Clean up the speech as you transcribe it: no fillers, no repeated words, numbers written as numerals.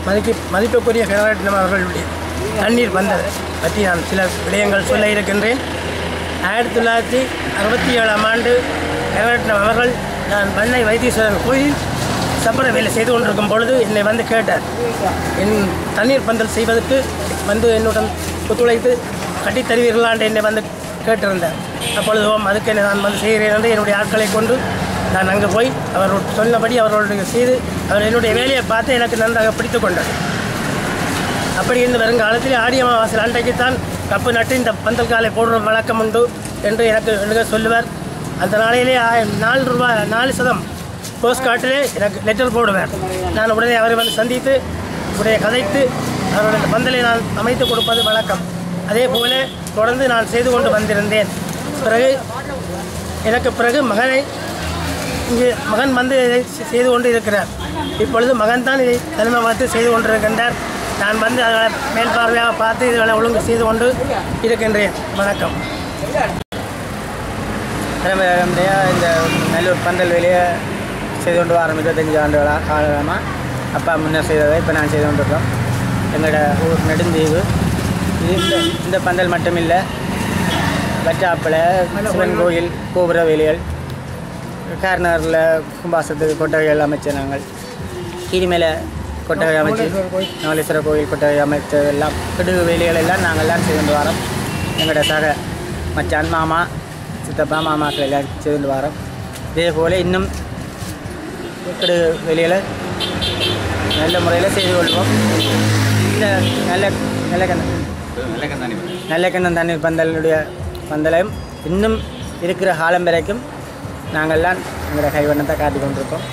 மதிப்புக்குரிய கனகரட்னம் அவர்களுடைய தண்ணீர் பந்தல் பற்றி நான் சில விடயங்கள் சொல்ல இருக்கின்றேன். 1967ஆம் ஆண்டு கனகரட்னம் அவர்கள் நான் பண்ணை வைத்தீஸ்வரன் கோயில் சப்பர வேலை செய்து கொண்டிருக்கும் பொழுது என்னை வந்து கேட்டார். என் தண்ணீர் பந்தல் செய்வதற்கு வந்து என்னுடன் ஒத்துழைத்து கட்டித் தருவீர்களான் என்னை வந்து கேட்டிருந்தார். அப்பொழுது அதுக்கு நான் வந்து செய்கிறேன் என்று என்னுடைய ஆட்களை கொண்டு நான் அங்கே போய் அவர் சொன்னபடி அவர்களுடைய செய்து அவர் என்னுடைய வேலையை பார்த்து எனக்கு நன்றாக பிடித்து கொண்டார். அப்படி இருந்து வருங்காலத்தில் ஆடி அமாவாசை அன்றைக்குத்தான் கப்பு நட்டு இந்த பந்தல் காலை போடுற வழக்கம் உண்டு என்று எனக்கு சொல்லுவார். அந்த நாளையிலே ₹4 போஸ்ட் கார்ட்டிலே எனக்கு லெட்டர் போடுவார். நான் உடனே அவரை வந்து சந்தித்து உடைய கதைத்து அவருடைய பந்தலை நான் அமைத்து கொடுப்பது வழக்கம். அதே போல தொடர்ந்து நான் செய்து கொண்டு வந்திருந்தேன். பிறகு மகன் வந்து இதை செய்து கொண்டு இருக்கிறார். இப்பொழுது மகன் தான் இதை தலைமை பார்த்து செய்து கொண்டிருக்கின்றார். நான் வந்து அதை மேல் பார்வையாக பார்த்து இதுகளை ஒழுங்கு செய்து கொண்டு இருக்கின்றேன். வணக்கம். இந்த நல்லூர் பந்தல் வேலையை செய்து கொண்டு வரோம். 25 ஆண்டுகளாக காலமாக அப்பா முன்னர் செய்ததை இப்போ நான் செய்து கொண்டிருக்கோம். எங்களோட ஊர் நெடுந்தீவு. இந்த பந்தல் மட்டுமில்லை, வச்சாப்பில் சிவன் கோயில் கோபுர வேலைகள், கார்னரில் கும்பாசத்துக்கு கொட்டகைகள் அமைச்ச நாங்கள், கீரிமேலே கொட்டகை அமைச்சு நவலீஸ்வரர் கோயில் கொட்டகை அமைச்சது எல்லாம் கிடுகு வேலைகள் எல்லாம் நாங்கள்லாம் செய்து கொண்டு வரோம். எங்களோட சக மச்சான் மாமா சித்தப்பா மாமாக்கள் எல்லாம் செய்து கொண்டு வரோம். இதே போல் இன்னும் கிடுகு வேலைகளை நல்ல முறையில் செய்து கொள்வோம். இந்த நல்லக்கண்ணன் தண்ணீர் பந்தலையும் இன்னும் இருக்கிற காலம் வரைக்கும் நாங்கள்லாம் எங்களோட கைவண்ணத்தை காட்டி கொண்டிருக்கோம்.